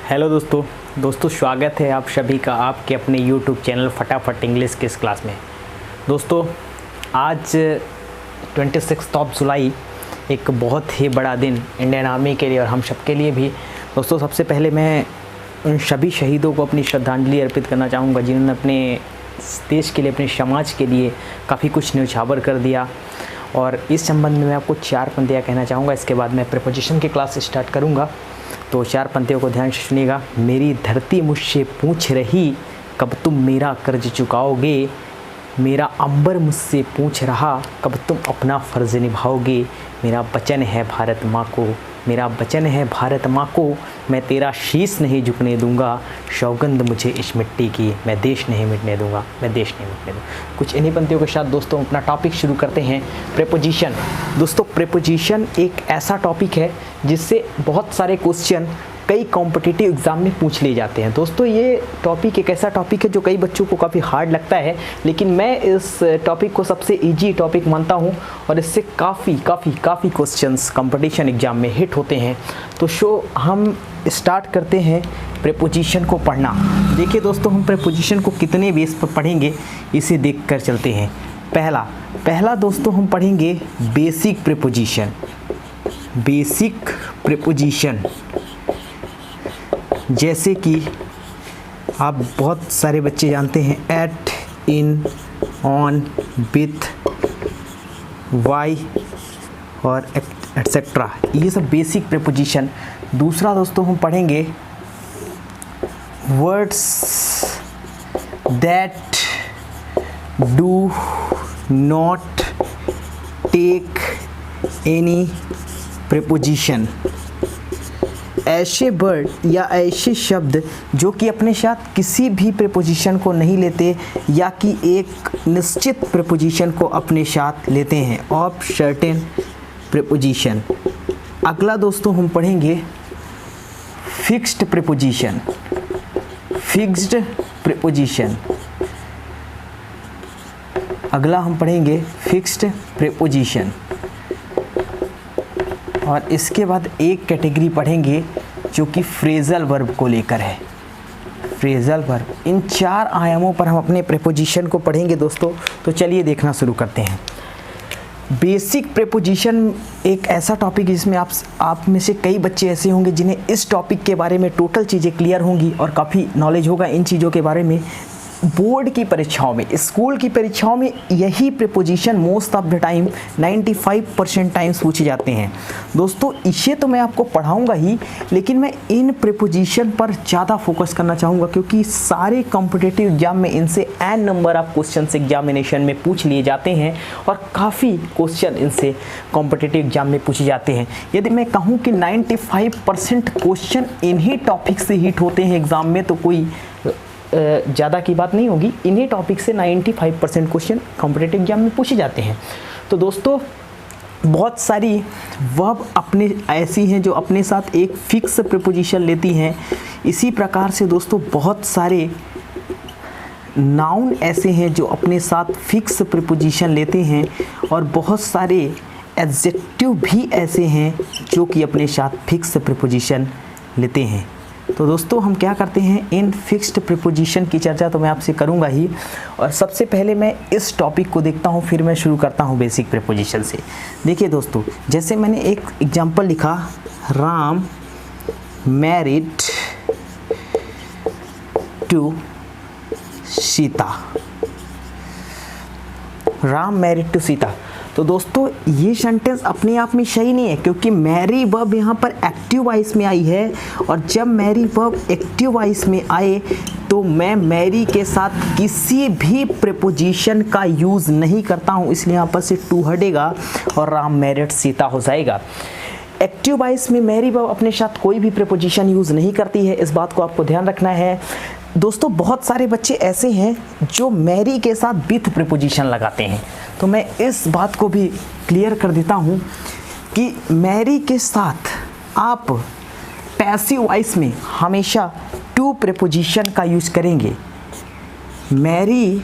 Hello दोस्तों स्वागत है आप सभी का आपके अपने YouTube चैनल फटाफट इंग्लिश की इस क्लास में। दोस्तों आज 26 जुलाई एक बहुत ही बड़ा दिन इंडियन आर्मी के लिए और हम सब के लिए भी। दोस्तों सबसे पहले मैं उन सभी शहीदों को अपनी श्रद्धांजलि अर्पित करना चाहूँगा जिन्होंने अपने देश के लिए, अपने समाज के लिए काफ़ी कुछ न्यौछावर कर दिया। और इस संबंध में मैं आपको 4 पंक्तियाँ कहना चाहूँगा। इसके बाद मैं प्रीपोजिशन की क्लास स्टार्ट करूँगा, तो 4 पंक्तियों को ध्यान से सुनिएगा। मेरी धरती मुझसे पूछ रही कब तुम मेरा कर्ज चुकाओगे, मेरा अंबर मुझसे पूछ रहा कब तुम अपना फ़र्ज़ निभाओगे। मेरा वचन है भारत माँ को, मेरा वचन है भारत माँ को, मैं तेरा शीश नहीं झुकने दूंगा। सौगंध मुझे इस मिट्टी की, मैं देश नहीं मिटने दूंगा, मैं देश नहीं मिटने दूंगा। कुछ इन्हीं पंक्तियों के साथ दोस्तों अपना टॉपिक शुरू करते हैं। प्रीपोजिशन। दोस्तों प्रीपोजिशन एक ऐसा टॉपिक है जिससे बहुत सारे क्वेश्चन कई कॉम्पिटिटिव एग्ज़ाम में पूछ लिए जाते हैं। दोस्तों ये टॉपिक एक ऐसा टॉपिक है जो कई बच्चों को काफ़ी हार्ड लगता है, लेकिन मैं इस टॉपिक को सबसे इजी टॉपिक मानता हूं और इससे काफ़ी क्वेश्चंस कंपटीशन एग्ज़ाम में हिट होते हैं। तो हम स्टार्ट करते हैं प्रीपोजिशन को पढ़ना। देखिए दोस्तों हम प्रीपोजिशन को कितने बेस पर पढ़ेंगे इसे देख कर चलते हैं। पहला दोस्तों हम पढ़ेंगे बेसिक प्रीपोजिशन। बेसिक प्रीपोजिशन जैसे कि आप बहुत सारे बच्चे जानते हैं एट, इन, ऑन, विथ, वाई और एटसेट्रा, ये सब बेसिक प्रीपोजिशन। दूसरा दोस्तों हम पढ़ेंगे words that do not take any preposition. ऐसे वर्ड या ऐसे शब्द जो कि अपने साथ किसी भी प्रीपोजिशन को नहीं लेते या कि एक निश्चित प्रीपोजिशन को अपने साथ लेते हैं, ऑफ सर्टेन प्रीपोजिशन। अगला दोस्तों हम पढ़ेंगे फिक्स्ड प्रीपोजिशन। Fixed preposition. अगला हम पढ़ेंगे फिक्स्ड प्रीपोजिशन और इसके बाद एक कैटेगरी पढ़ेंगे जो कि फ्रेजल वर्ब को लेकर है। Phrasal verb. इन 4 आयामों पर हम अपने प्रीपोजिशन को पढ़ेंगे दोस्तों। तो चलिए देखना शुरू करते हैं। बेसिक प्रीपोजिशन एक ऐसा टॉपिक जिसमें आप में से कई बच्चे ऐसे होंगे जिन्हें इस टॉपिक के बारे में टोटल चीज़ें क्लियर होंगी और काफ़ी नॉलेज होगा इन चीज़ों के बारे में। बोर्ड की परीक्षाओं में, स्कूल की परीक्षाओं में यही preposition most of the time 95% times पूछे जाते हैं। दोस्तों इसे तो मैं आपको पढ़ाऊंगा ही, लेकिन मैं इन प्रीपोजिशन पर ज़्यादा फोकस करना चाहूँगा क्योंकि सारे कॉम्पिटिटिव एग्जाम में इनसे n number of question examination में पूछ लिए जाते हैं और काफ़ी क्वेश्चन इनसे कॉम्पिटिटिव एग्जाम में पूछे जाते हैं। यदि मैं कहूँ कि 95% क्वेश्चन इन्हीं टॉपिक से हिट होते हैं एग्ज़ाम में, तो कोई ज़्यादा की बात नहीं होगी। इन्हीं टॉपिक से 95% क्वेश्चन कॉम्पिटिटिव एग्जाम में पूछे जाते हैं। तो दोस्तों बहुत सारी वर्ब अपने ऐसी हैं जो अपने साथ एक फिक्स प्रीपोजिशन लेती हैं। इसी प्रकार से दोस्तों बहुत सारे नाउन ऐसे हैं जो अपने साथ फिक्स प्रीपोजिशन लेते हैं और बहुत सारे एडजेक्टिव भी ऐसे हैं जो कि अपने साथ फिक्स प्रीपोजिशन लेते हैं। तो दोस्तों हम क्या करते हैं, इन फिक्स्ड प्रीपोजिशन की चर्चा तो मैं आपसे करूंगा ही। और सबसे पहले मैं इस टॉपिक को देखता हूं, फिर मैं शुरू करता हूं बेसिक प्रीपोजिशन से। देखिए दोस्तों जैसे मैंने एक एग्जांपल लिखा, Ram married to Sita. Ram married to Sita. तो दोस्तों ये सेंटेंस अपने आप में सही नहीं है क्योंकि मैरी वर्ब यहाँ पर एक्टिव वॉइस में आई है और जब मैरी वर्ब एक्टिव वॉइस में आए तो मैं मैरी के साथ किसी भी प्रीपोजिशन का यूज़ नहीं करता हूँ, इसलिए यहाँ पर से टू हटेगा और राम मैरिड सीता हो जाएगा। एक्टिव वॉइस में मैरी वर्ब अपने साथ कोई भी प्रीपोजिशन यूज़ नहीं करती है, इस बात को आपको ध्यान रखना है। दोस्तों बहुत सारे बच्चे ऐसे हैं जो मैरी के साथ विथ प्रीपोजिशन लगाते हैं, तो मैं इस बात को भी क्लियर कर देता हूँ कि मैरी के साथ आप पैसिव वॉइस में हमेशा टू प्रीपोजिशन का यूज़ करेंगे। मैरी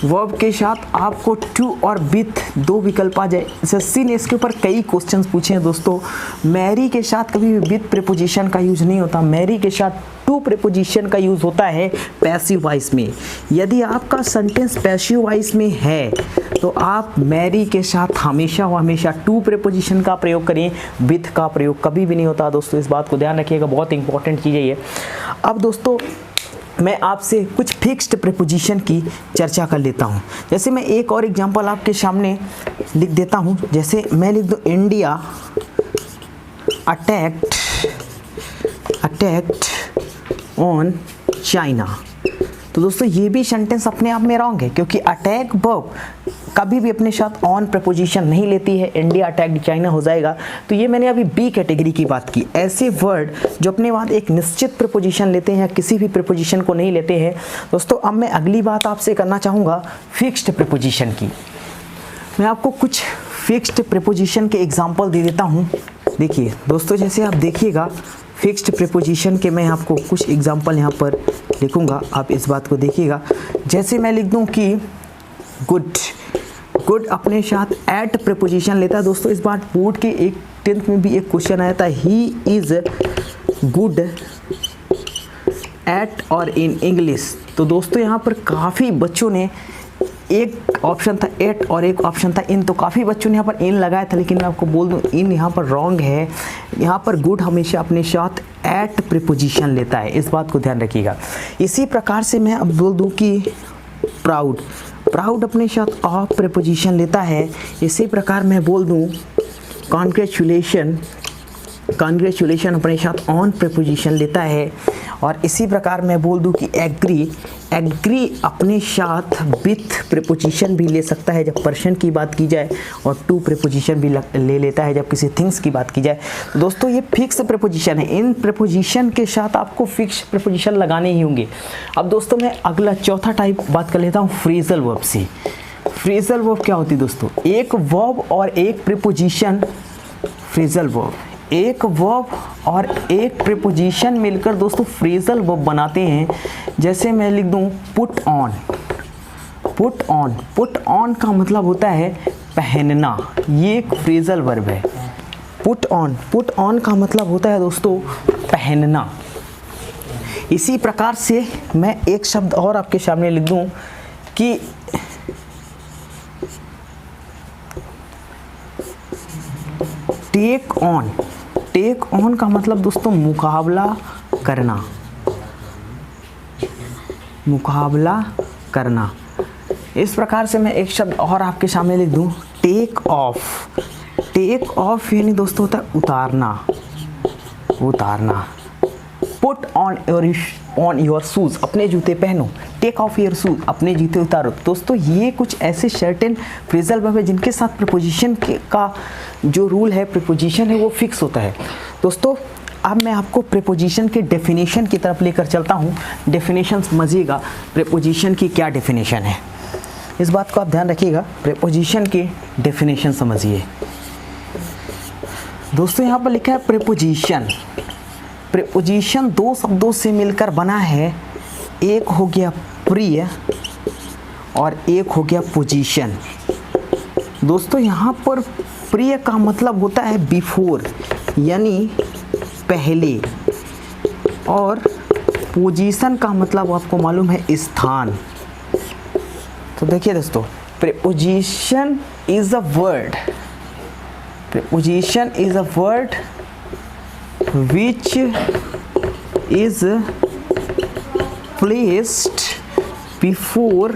वर्ब के साथ आपको टू और विथ दो विकल्प आ जाए। एसएससी ने इसके ऊपर कई क्वेश्चंस पूछे हैं दोस्तों। मैरी के साथ कभी भी विथ प्रीपोजिशन का यूज नहीं होता, मैरी के साथ टू प्रीपोजिशन का यूज होता है पैसिव वॉइस में। यदि आपका सेंटेंस पैसिव वॉइस में है तो आप मैरी के साथ हमेशा व हमेशा टू प्रीपोजिशन का प्रयोग करें, विथ का प्रयोग कभी भी नहीं होता दोस्तों। इस बात को ध्यान रखिएगा, बहुत इंपॉर्टेंट चीज़ है ये। अब दोस्तों मैं आपसे कुछ फिक्स्ड प्रीपोजिशन की चर्चा कर लेता हूँ। जैसे मैं एक और एग्जांपल आपके सामने लिख देता हूँ। जैसे मैं लिख दूँ इंडिया अटैक्ड ऑन चाइना। तो दोस्तों ये भी सेंटेंस अपने आप में रॉन्ग है, क्योंकि अटैक वर्ब कभी भी अपने साथ ऑन प्रीपोजिशन नहीं लेती है। इंडिया अटैक्ड चाइना हो जाएगा। तो ये मैंने अभी बी कैटेगरी की बात की। ऐसे वर्ड जो अपने बाद एक निश्चित प्रीपोजिशन लेते हैं या किसी भी प्रीपोजिशन को नहीं लेते हैं। दोस्तों अब मैं अगली बात आपसे करना चाहूँगा फिक्स्ड प्रीपोजिशन की। मैं आपको कुछ फिक्स्ड प्रीपोजिशन के एग्जाम्पल दे देता हूँ। देखिए दोस्तों, जैसे आप देखिएगा फिक्स्ड प्रीपोजिशन के मैं आपको कुछ एग्जाम्पल यहाँ पर लिखूँगा, आप इस बात को देखिएगा। जैसे मैं लिख दूँ कि गुड अपने साथ एट प्रीपोजिशन लेता है। दोस्तों इस बार बोर्ड के 10th में भी एक क्वेश्चन आया था, ही इज़ गुड एट और इन इंग्लिश। तो दोस्तों यहाँ पर काफ़ी बच्चों ने, एक ऑप्शन था एट और एक ऑप्शन था इन, तो काफ़ी बच्चों ने यहाँ पर इन लगाया था। लेकिन मैं आपको बोल दूँ इन यहाँ पर रॉन्ग है। यहाँ पर गुड हमेशा अपने साथ एट प्रीपोजिशन लेता है, इस बात को ध्यान रखिएगा। इसी प्रकार से मैं अब बोल दूँ कि प्राउड अपने साथ ऑफ प्रीपोजिशन लेता है। इसी प्रकार मैं बोल दूँ कॉन्ग्रेचुलेशन अपने साथ ऑन प्रीपोजिशन लेता है। और इसी प्रकार मैं बोल दूँ कि एग्री अपने साथ विथ प्रीपोजिशन भी ले सकता है जब पर्सन की बात की जाए, और टू प्रीपोजिशन भी ले लेता है जब किसी थिंग्स की बात की जाए। तो दोस्तों ये फिक्स प्रीपोजिशन है, इन प्रीपोजिशन के साथ आपको फिक्स प्रीपोजिशन लगाने ही होंगे। अब दोस्तों मैं अगला चौथा टाइप बात कर लेता हूँ फ्रेजल वर्ब से। फ्रेजल वर्ब क्या होती है दोस्तों? एक वर्ब और एक प्रीपोजिशन, फ्रेजल वर्ब एक वर्ब और एक प्रीपोजिशन मिलकर दोस्तों फ्रेजल वर्ब बनाते हैं। जैसे मैं लिख दूं पुट ऑन का मतलब होता है पहनना, ये एक फ्रेजल वर्ब है। पुट ऑन का मतलब होता है दोस्तों पहनना। इसी प्रकार से मैं एक शब्द और आपके सामने लिख दूं कि टेक ऑन का मतलब दोस्तों मुकाबला करना। इस प्रकार से मैं एक शब्द और आपके सामने लिख दूं टेक ऑफ यानी दोस्तों होता है उतारना। पुट ऑन योर शूज, अपने जूते पहनो। टेक ऑफ योर शूज, अपने जूते उतारो। दोस्तों ये कुछ ऐसे सर्टेन फ्रेजल वर्ब है जिनके साथ प्रीपोजिशन का जो रूल है, प्रीपोजिशन है, वो फिक्स होता है। दोस्तों अब मैं आपको प्रीपोजिशन के डेफिनेशन की तरफ लेकर चलता हूँ। डेफिनेशन समझिएगा, प्रीपोजिशन की क्या डेफिनेशन है, इस बात को आप ध्यान रखिएगा। प्रीपोजिशन की डेफिनेशन समझिए दोस्तों। यहाँ पर लिखा है प्रीपोजिशन दो शब्दों से मिलकर बना है, एक हो गया प्रिय और एक हो गया पोजीशन। दोस्तों यहाँ पर प्रिय का मतलब होता है बिफोर यानी पहले, और पोजीशन का मतलब आपको मालूम है स्थान। तो देखिए दोस्तों, preposition is a word which is placed before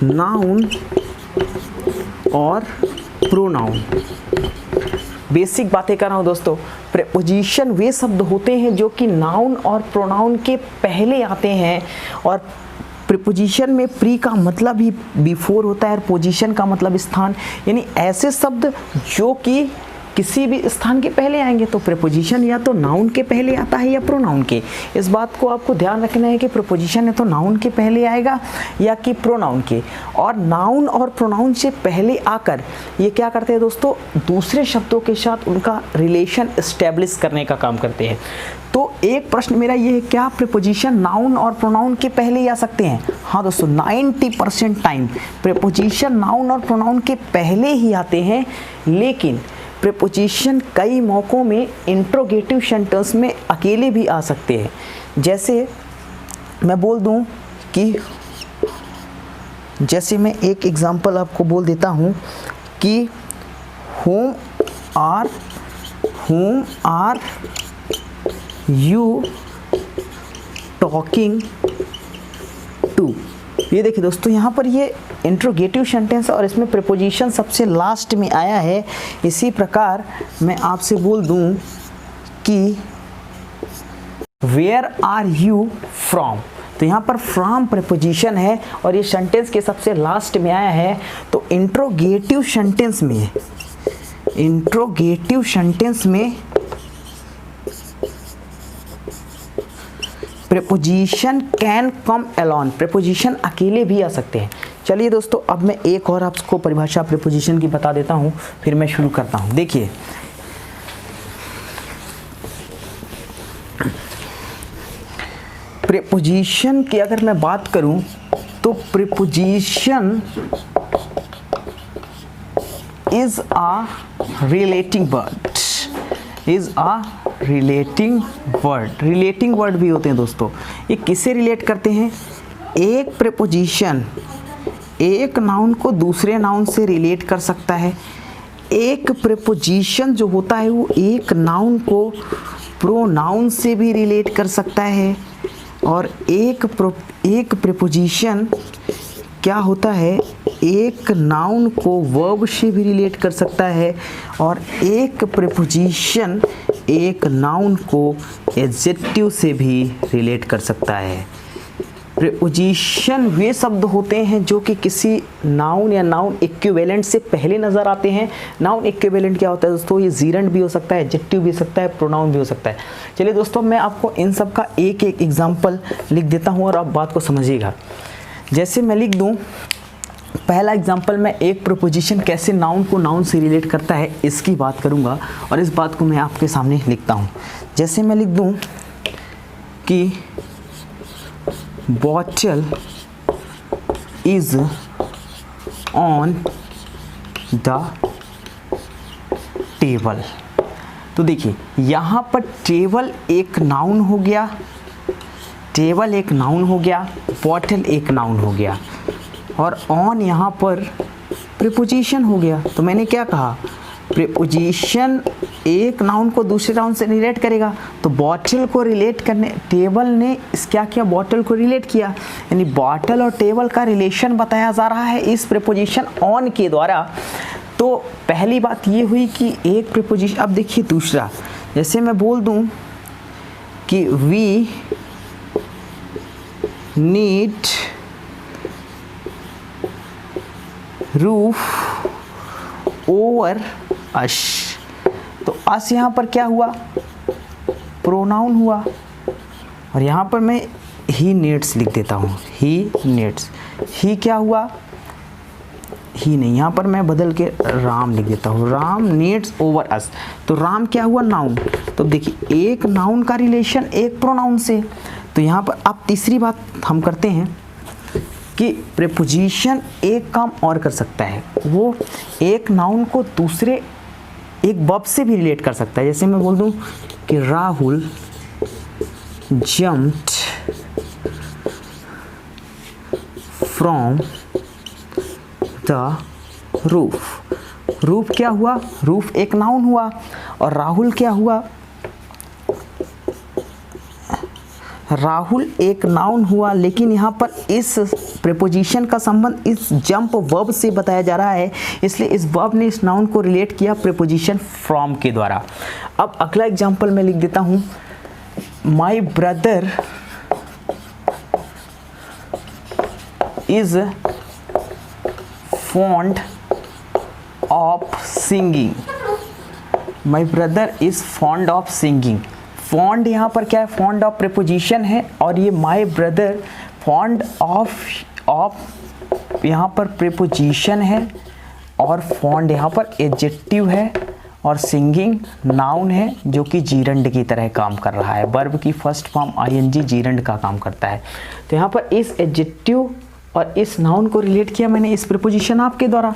noun और pronoun। बेसिक बातें कर रहा हूँ दोस्तों। प्रीपोजिशन वे शब्द होते हैं जो कि नाउन और प्रोनाउन के पहले आते हैं, और प्रीपोजिशन में प्री का मतलब ही बिफोर होता है और पोजीशन का मतलब स्थान। यानी ऐसे शब्द जो कि किसी भी स्थान के पहले आएंगे। तो प्रीपोजिशन या तो नाउन के पहले आता है या प्रोनाउन के। इस बात को आपको ध्यान रखना है कि प्रीपोजिशन है तो नाउन के पहले आएगा या कि प्रोनाउन के। और नाउन और प्रोनाउन से पहले आकर ये क्या करते हैं दोस्तों, दूसरे शब्दों के साथ उनका रिलेशन एस्टेब्लिश करने का काम करते हैं। तो एक प्रश्न मेरा ये है, क्या प्रीपोजिशन नाउन और प्रोनाउन के पहले ही आ सकते हैं? हाँ दोस्तों, 90% टाइम प्रीपोजिशन नाउन और प्रोनाउन के पहले ही आते हैं, लेकिन प्रीपोजिशन कई मौक़ों में इंट्रोगेटिव सेंटेंस में अकेले भी आ सकते हैं। जैसे मैं बोल दूं कि, जैसे मैं एक एग्जांपल आपको बोल देता हूं कि whom are you talking to। ये देखिए दोस्तों, यहाँ पर ये इंट्रोगेटिव सेंटेंस और इसमें प्रीपोजिशन सबसे लास्ट में आया है। इसी प्रकार मैं आपसे बोल दूं कि वेयर आर यू फ्रॉम, तो यहाँ पर फ्रॉम प्रीपोजिशन है और ये सेंटेंस के सबसे लास्ट में आया है। तो इंट्रोगेटिव सेंटेंस में preposition can come alone, preposition अकेले भी आ सकते हैं। चलिए दोस्तों, अब मैं एक और आपको परिभाषा प्रीपोजिशन की बता देता हूँ, फिर मैं शुरू करता हूँ। देखिए, प्रीपोजिशन की अगर मैं बात करूँ तो preposition is a relating word, relating word भी होते हैं दोस्तों। ये किससे रिलेट करते हैं? एक प्रीपोजिशन एक नाउन को दूसरे नाउन से रिलेट कर सकता है। एक प्रीपोजिशन जो होता है वो एक नाउन को प्रोनाउन से भी रिलेट कर सकता है। और एक प्रीपोजिशन क्या होता है, एक नाउन को वर्ब से भी रिलेट कर सकता है। और एक प्रीपोजिशन एक नाउन को एडजेक्टिव से भी रिलेट कर सकता है। प्रीपोजिशन वे शब्द होते हैं जो कि किसी नाउन या नाउन इक्विवेलेंट से पहले नज़र आते हैं। नाउन इक्विवेलेंट क्या होता है दोस्तों? ये जीरेंट भी हो सकता है, एडजेक्टिव भी हो सकता है, प्रोनाउन भी हो सकता है। चलिए दोस्तों, मैं आपको इन सब का एक एक एग्जाम्पल लिख देता हूँ और आप बात को समझिएगा। जैसे मैं लिख दूँ, पहला एग्जाम्पल, मैं एक प्रीपोजिशन कैसे नाउन को नाउन से रिलेट करता है इसकी बात करूँगा और इस बात को मैं आपके सामने लिखता हूँ। जैसे मैं लिख दूँ कि bottle is on the table. तो देखिए, यहाँ पर टेबल एक नाउन हो गया, बॉटल एक नाउन हो गया और ऑन यहाँ पर प्रीपोजिशन हो गया। तो मैंने क्या कहा, प्रीपोजिशन एक नाउन को दूसरे नाउन से रिलेट करेगा। तो बॉटल को रिलेट करने, टेबल ने क्या किया, बॉटल को रिलेट किया, यानी बॉटल और टेबल का रिलेशन बताया जा रहा है इस प्रीपोजिशन ऑन के द्वारा। तो पहली बात ये हुई कि एक प्रीपोजिशन। अब देखिए दूसरा, जैसे मैं बोल दूं कि वी नीड रूफ ओवर अश। तो अस यहाँ पर क्या हुआ, प्रोनाउन हुआ और यहाँ पर मैं ही नीड्स लिख देता हूँ, ही नीड्स। ही क्या हुआ, ही नहीं, यहाँ पर मैं बदल के राम लिख देता हूँ, राम नीड्स ओवर अस। तो राम क्या हुआ, नाउन। तो देखिए, एक नाउन का रिलेशन एक प्रोनाउन से। तो यहाँ पर अब तीसरी बात हम करते हैं कि प्रीपोजिशन एक काम और कर सकता है, वो एक नाउन को दूसरे एक वर्ब से भी रिलेट कर सकता है। जैसे मैं बोल दूं कि Rahul jumped from the roof. Roof क्या हुआ, रूफ एक नाउन हुआ और राहुल क्या हुआ, राहुल एक नाउन हुआ। लेकिन यहाँ पर इस प्रीपोजिशन का संबंध इस जंप वर्ब से बताया जा रहा है, इसलिए इस वर्ब ने इस नाउन को रिलेट किया प्रीपोजिशन फ्रॉम के द्वारा। अब अगला एग्जांपल मैं लिख देता हूँ, my brother is fond of singing. My brother is fond of singing. Fond यहाँ पर क्या है, फॉन्ड ऑफ प्रीपोजिशन है, और ये माई ब्रदर फॉन्ड ऑफ यहाँ पर प्रीपोजिशन है, और फॉन्ड यहाँ पर एडजेक्टिव है, और सिंगिंग नाउन है जो कि जीरंड की तरह काम कर रहा है। वर्ब की फर्स्ट फॉर्म आईएनजी जीरंड का काम करता है। तो यहाँ पर इस एडजेक्टिव और इस नाउन को रिलेट किया मैंने इस प्रीपोजिशन आपके द्वारा।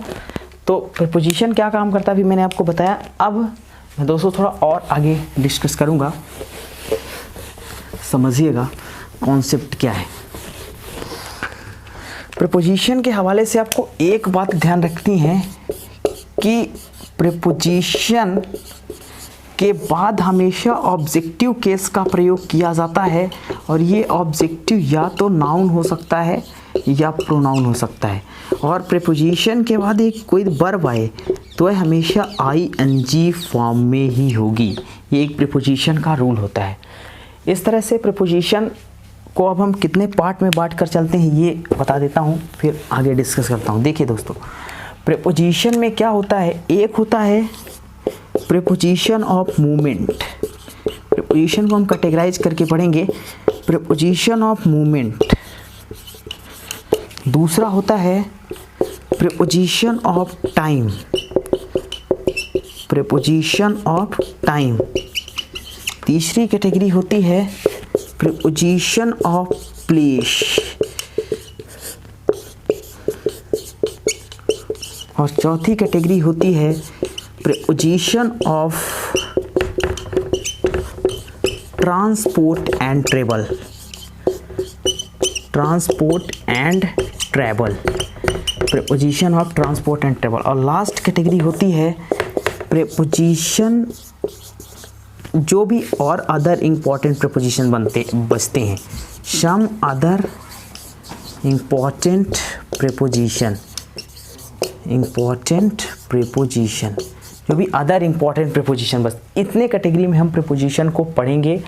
तो प्रीपोजिशन क्या काम करता है अभी मैंने आपको बताया। अब मैं दोस्तों थोड़ा और आगे डिस्कस करूँगा, समझिएगा कॉन्सेप्ट क्या है। प्रीपोजिशन के हवाले से आपको एक बात ध्यान रखनी है कि प्रीपोजिशन के बाद हमेशा ऑब्जेक्टिव केस का प्रयोग किया जाता है, और ये ऑब्जेक्टिव या तो नाउन हो सकता है या प्रोनाउन हो सकता है। और प्रीपोजिशन के बाद एक कोई वर्ब आए तो वह हमेशा आईएनजी फॉर्म में ही होगी। ये एक प्रीपोजिशन का रूल होता है। इस तरह से प्रीपोजिशन को अब हम कितने पार्ट में बांट कर चलते हैं ये बता देता हूँ, फिर आगे डिस्कस करता हूँ। देखिए दोस्तों, प्रीपोजिशन में क्या होता है, एक होता है प्रीपोजिशन ऑफ मूवमेंट। प्रीपोजिशन को हम कैटेगराइज करके पढ़ेंगे, प्रीपोजिशन ऑफ मूवमेंट। दूसरा होता है preposition of time, preposition of time. तीसरी कैटेगरी होती है प्रीपोजिशन ऑफ प्लेस, और चौथी कैटेगरी होती है preposition of transport and travel, transport and travel, preposition of transport and travel. और लास्ट कैटेगरी होती है प्रीपोजिशन जो भी और अदर इम्पॉर्टेंट प्रीपोजिशन बचते हैं, some other important preposition, important preposition, जो भी अदर इम्पॉर्टेंट प्रीपोजिशन बस इतने कैटेगरी में हम प्रीपोजिशन को पढ़ेंगे।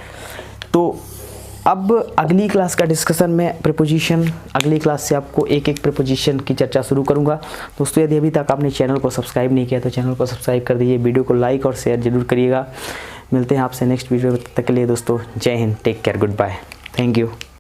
तो अब अगली क्लास का डिस्कशन में प्रीपोजिशन, अगली क्लास से आपको एक एक प्रीपोजिशन की चर्चा शुरू करूंगा। दोस्तों यदि अभी तक आपने चैनल को सब्सक्राइब नहीं किया तो चैनल को सब्सक्राइब कर दीजिए, वीडियो को लाइक और शेयर जरूर करिएगा। मिलते हैं आपसे नेक्स्ट वीडियो, तक के लिए दोस्तों जय हिंद, take care, good bye, thank you.